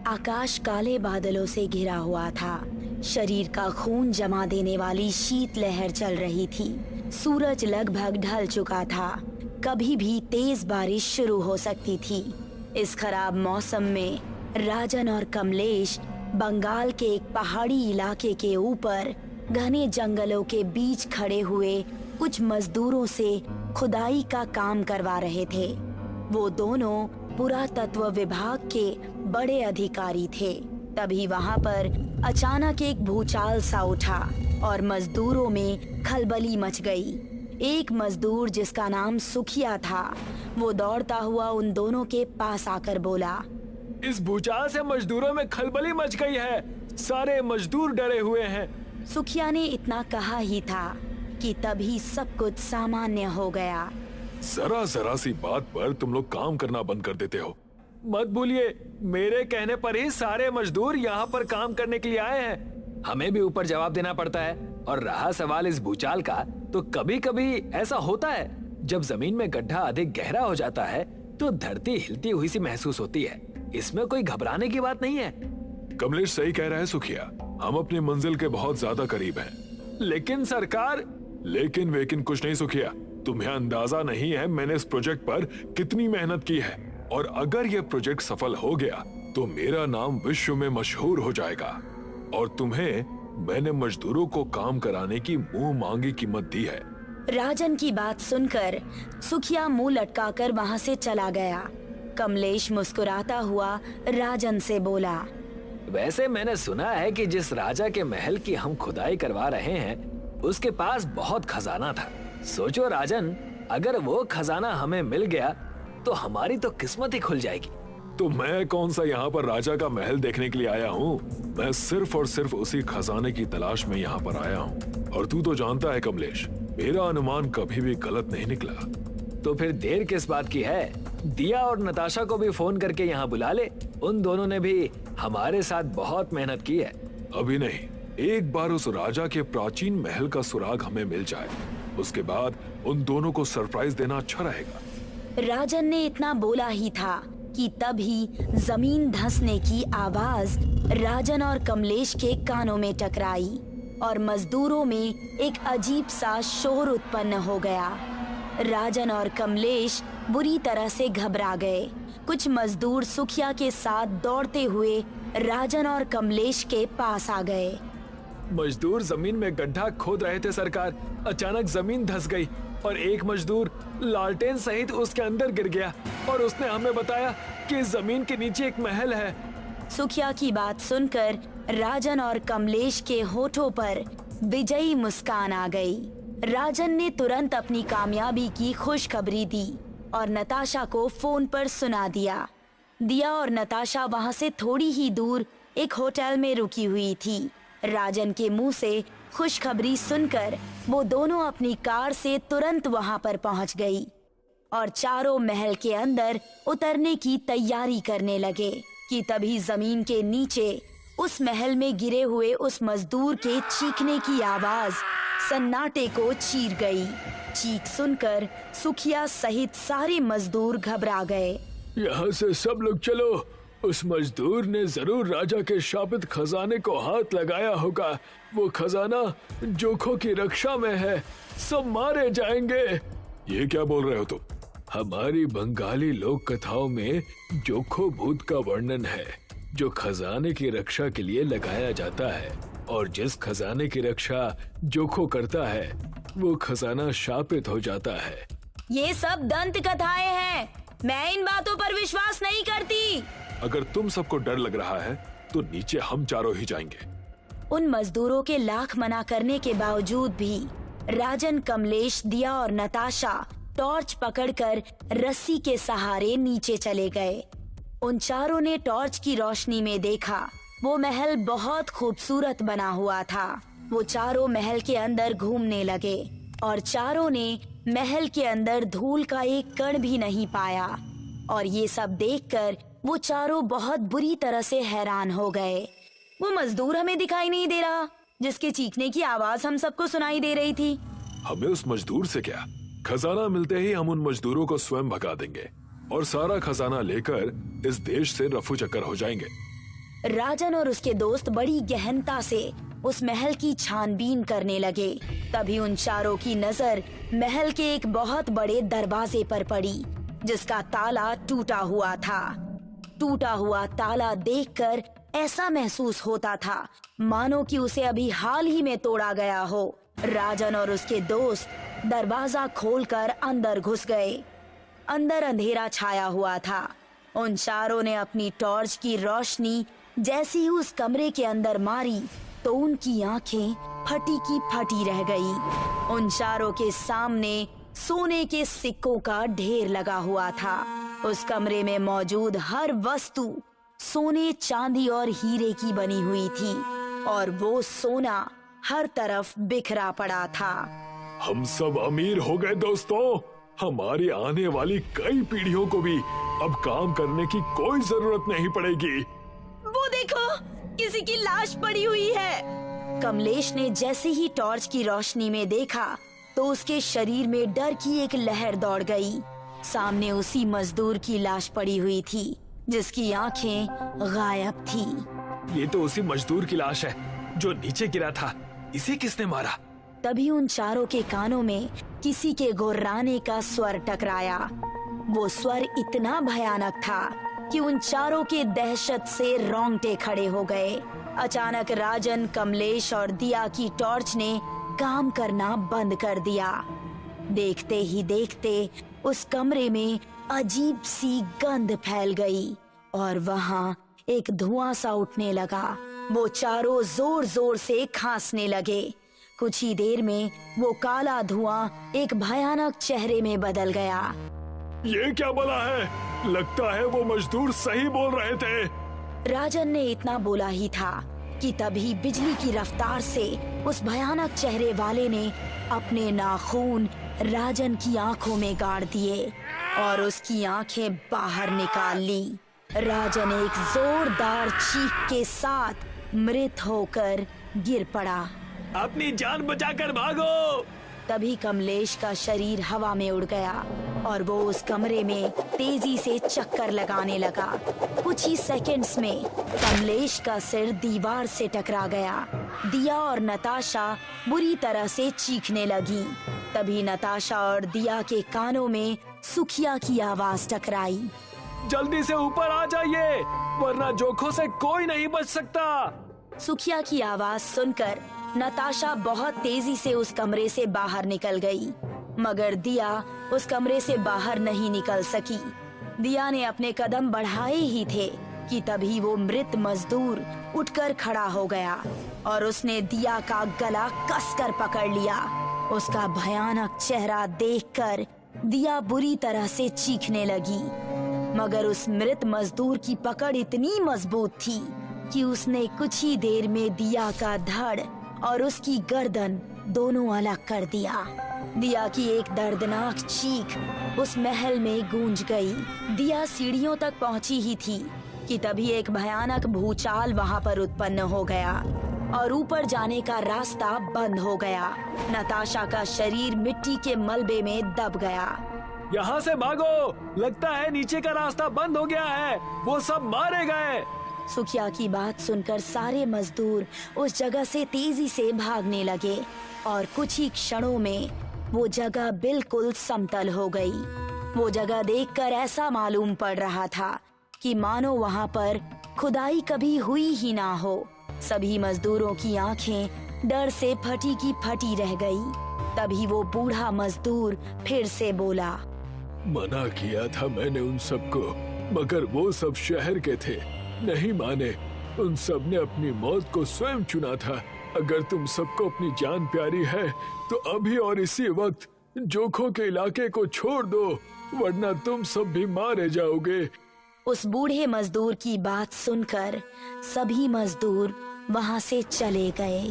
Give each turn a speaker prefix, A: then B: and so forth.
A: आकाश काले बादलों से घिरा हुआ था। शरीर का खून जमा देने वाली शीत लहर चल रही थी। सूरज लगभग ढल चुका था। कभी भी तेज बारिश शुरू हो सकती थी। इस खराब मौसम में राजन और कमलेश बंगाल के एक पहाड़ी इलाके के ऊपर घने जंगलों के बीच खड़े हुए कुछ मजदूरों से खुदाई का काम करवा रहे थे। वो दोनों पुरातत्व विभाग के बड़े अधिकारी थे। तभी वहां पर अचानक एक भूचाल सा उठा और मजदूरों में खलबली मच गई। एक मजदूर जिसका नाम सुखिया था, वो दौड़ता हुआ उन दोनों के पास आकर बोला,
B: इस भूचाल से मजदूरों में खलबली मच गई है। सारे मजदूर डरे हुए हैं।
A: सुखिया ने इतना कहा ही था कि तभी सब कुछ सामान्य हो गया।
C: जरा सी बात पर तुम लोग काम करना बंद कर देते हो।
B: मत भूलिए, मेरे कहने पर ही सारे मजदूर यहाँ पर काम करने के लिए आए हैं। हमें भी ऊपर जवाब देना पड़ता है। और रहा सवाल इस भूचाल का, तो कभी कभी ऐसा होता है जब जमीन में गड्ढा अधिक गहरा हो जाता है तो धरती हिलती हुई सी महसूस होती है। इसमें कोई घबराने की बात नहीं है।
C: कमलेश सही कह रहा है सुखिया, हम अपनी मंजिल के बहुत ज्यादा करीब हैं।
B: लेकिन सरकार।
C: लेकिन वेकिन कुछ नहीं सुखिया, तुम्हें अंदाजा नहीं है मैंने इस प्रोजेक्ट पर कितनी मेहनत की है। और अगर यह प्रोजेक्ट सफल हो गया तो मेरा नाम विश्व में मशहूर हो जाएगा। और तुम्हें मैंने मजदूरों को काम कराने की मुंह मांगी कीमत दी है।
A: राजन की बात सुनकर सुखिया मुंह लटकाकर वहां से चला गया। कमलेश मुस्कुराता हुआ राजन से बोला,
B: वैसे मैंने सुना है कि जिस राजा के महल की हम खुदाई करवा रहे हैं उसके पास बहुत खजाना था। सोचो राजन, अगर वो खजाना हमें मिल गया तो हमारी तो किस्मत ही खुल जाएगी।
C: तो मैं कौन सा यहाँ पर राजा का महल देखने के लिए आया हूँ। मैं सिर्फ और सिर्फ उसी खजाने की तलाश में यहाँ पर आया हूँ। और तू तो जानता है कमलेश, मेरा अनुमान कभी भी गलत नहीं निकला।
B: तो फिर देर किस बात की है? दिया और नताशा को भी फोन करके यहाँ बुला ले। उन दोनों ने भी हमारे साथ बहुत मेहनत की है।
C: अभी नहीं, एक बार उस राजा के प्राचीन महल का सुराग हमें मिल जाए, उसके बाद उन दोनों को सरप्राइज देना अच्छा रहेगा।
A: राजन ने इतना बोला ही था कि तभी जमीन धंसने की आवाज राजन और कमलेश के कानों में टकराई और मजदूरों में एक अजीब सा शोर उत्पन्न हो गया। राजन और कमलेश बुरी तरह से घबरा गए। कुछ मजदूर सुखिया के साथ दौड़ते हुए राजन और कमलेश के पास आ गए।
B: मजदूर जमीन में गड्ढा खोद रहे थे सरकार। अचानक जमीन धंस गई और एक मजदूर लालटेन सहित उसके अंदर गिर गया और उसने हमें बताया कि जमीन के नीचे एक महल है।
A: सुखिया की बात सुनकर राजन और कमलेश के होठों पर विजयी मुस्कान आ गई। राजन ने तुरंत अपनी कामयाबी की खुशखबरी दी और नताशा को फोन पर सुना दिया। दिया और नताशा वहां से थोड़ी ही दूर एक होटल में रुकी हुई थी। राजन के मुंह से खुशखबरी सुनकर वो दोनों अपनी कार से तुरंत वहां पर पहुंच गई और चारों महल के अंदर उतरने की तैयारी करने लगे कि तभी जमीन के नीचे उस महल में गिरे हुए उस मजदूर के चीखने की आवाज सन्नाटे को चीर गई। चीख सुनकर सुखिया सहित सारे मजदूर घबरा गए।
B: यहाँ से सब लोग चलो, उस मजदूर ने जरूर राजा के शापित खजाने को हाथ लगाया होगा। वो खजाना जोखों की रक्षा में है, सब मारे जाएंगे।
C: ये क्या बोल रहे हो तुम?
B: हमारी बंगाली लोक कथाओं में जोखो भूत का वर्णन है जो खजाने की रक्षा के लिए लगाया जाता है। और जिस खजाने की रक्षा जोखो करता है वो खजाना शापित हो जाता है।
A: ये सब दंत कथाएं हैं, मैं इन बातों पर विश्वास नहीं करती।
C: अगर तुम सबको डर लग रहा है तो नीचे हम चारों ही जाएंगे।
A: उन मजदूरों के लाख मना करने के बावजूद भी राजन, कमलेश, दिया और नताशा टॉर्च पकड़कर रस्सी के सहारे नीचे चले गए। उन चारों ने टॉर्च की रोशनी में देखा वो महल बहुत खूबसूरत बना हुआ था। वो चारों महल के अंदर घूमने लगे और चारों ने महल के अंदर धूल का एक कण भी नहीं पाया। और ये सब देखकर वो चारों बहुत बुरी तरह से हैरान हो गए। वो मजदूर हमें दिखाई नहीं दे रहा जिसके चीखने की आवाज हम सबको सुनाई दे रही थी।
C: हमें उस मजदूर से क्या, खजाना मिलते ही हम उन मजदूरों को स्वयं भगा देंगे और सारा खजाना लेकर इस देश से रफू चक्कर हो जाएंगे।
A: राजन और उसके दोस्त बड़ी गहनता से उस महल की छानबीन करने लगे। तभी उन चारों की नजर महल के एक बहुत बड़े दरवाजे पर पड़ी, जिसका ताला टूटा हुआ था। टूटा हुआ ताला देखकर ऐसा महसूस होता था मानो कि उसे अभी हाल ही में तोड़ा गया हो। राजन और उसके दोस्त दरवाजा खोलकर अंदर घुस गए। अंदर अंधेरा छाया हुआ था। उन चारों ने अपनी टॉर्च की रोशनी जैसी ही उस कमरे के अंदर मारी तो उनकी आंखें फटी की फटी रह गई। उन चारों के सामने सोने के सिक्कों का ढेर लगा हुआ था। उस कमरे में मौजूद हर वस्तु सोने, चांदी और हीरे की बनी हुई थी और वो सोना हर तरफ बिखरा पड़ा था।
C: हम सब अमीर हो गए दोस्तों। हमारी आने वाली कई पीढ़ियों को भी अब काम करने की कोई जरूरत नहीं पड़ेगी।
A: वो देखो, किसी की लाश पड़ी हुई है। कमलेश ने जैसे ही टॉर्च की रोशनी में देखा तो उसके शरीर में डर की एक लहर दौड़ गई। सामने उसी मजदूर की लाश पड़ी हुई थी जिसकी आंखें गायब थी।
B: ये तो उसी मजदूर की लाश है जो नीचे गिरा था। इसे किसने मारा?
A: तभी उन चारों के कानों में किसी के गुर्राने का स्वर टकराया। वो स्वर इतना भयानक था कि उन चारों के दहशत से रोंगटे खड़े हो गए। अचानक राजन, कमलेश और दिया की टॉर्च ने काम करना बंद कर दिया। देखते ही देखते उस कमरे में अजीब सी गंध फैल गई और वहाँ एक धुआं सा उठने लगा। वो चारों जोर जोर से खांसने लगे। कुछ ही देर में वो काला धुआं एक भयानक चेहरे में बदल गया।
C: ये क्या बोला है? लगता है वो मजदूर सही बोल रहे थे।
A: राजन ने इतना बोला ही था कि तभी बिजली की रफ्तार से उस भयानक चेहरे वाले ने अपने नाखून राजन की आंखों में गाड़ दिए और उसकी आंखें बाहर निकाल ली। राजन एक जोरदार चीख के साथ मृत होकर गिर पड़ा।
B: अपनी जान बचाकर भागो!
A: तभी कमलेश का शरीर हवा में उड़ गया और वो उस कमरे में तेजी से चक्कर लगाने लगा। कुछ ही सेकंड्स में कमलेश का सिर दीवार से टकरा गया। दिया और नताशा बुरी तरह से चीखने लगी। तभी नताशा और दिया के कानों में सुखिया की आवाज टकराई।
B: जल्दी से ऊपर आ जाइए, वरना जोखों से कोई नहीं बच सकता।
A: सुखिया की आवाज सुनकर नताशा बहुत तेजी से उस कमरे से बाहर निकल गई, मगर दिया उस कमरे से बाहर नहीं निकल सकी। दिया ने अपने कदम बढ़ाए ही थे कि तभी वो मृत मजदूर उठकर खड़ा हो गया और उसने दिया का गला कसकर पकड़ लिया। उसका भयानक चेहरा देखकर दिया बुरी तरह से चीखने लगी, मगर उस मृत मजदूर की पकड़ इतनी मजबूत थी कि उसने कुछ ही देर में दिया का धड़ और उसकी गर्दन दोनों अलग कर दिया। दिया की एक दर्दनाक चीख उस महल में गूंज गई। दिया सीढ़ियों तक पहुंची ही थी कि तभी एक भयानक भूचाल वहां पर उत्पन्न हो गया और ऊपर जाने का रास्ता बंद हो गया। नताशा का शरीर मिट्टी के मलबे में दब गया।
B: यहाँ से भागो, लगता है नीचे का रास्ता बंद हो गया है, वो सब मारे गए।
A: सुखिया की बात सुनकर सारे मजदूर उस जगह से तेजी से भागने लगे और कुछ ही क्षणों में वो जगह बिल्कुल समतल हो गई। वो जगह देखकर ऐसा मालूम पड़ रहा था कि मानो वहाँ पर खुदाई कभी हुई ही ना हो। सभी मजदूरों की आंखें डर से फटी की फटी रह गई। तभी वो बूढ़ा मजदूर फिर से बोला,
C: मना किया था मैंने उन सबको, मगर वो सब शहर के थे, नहीं माने। उन सब ने अपनी मौत को स्वयं चुना था। अगर तुम सबको अपनी जान प्यारी है तो अभी और इसी वक्त जोखों के इलाके को छोड़ दो, वरना तुम सब भी मारे जाओगे।
A: उस बूढ़े मजदूर की बात सुनकर सभी मजदूर वहां से चले गए।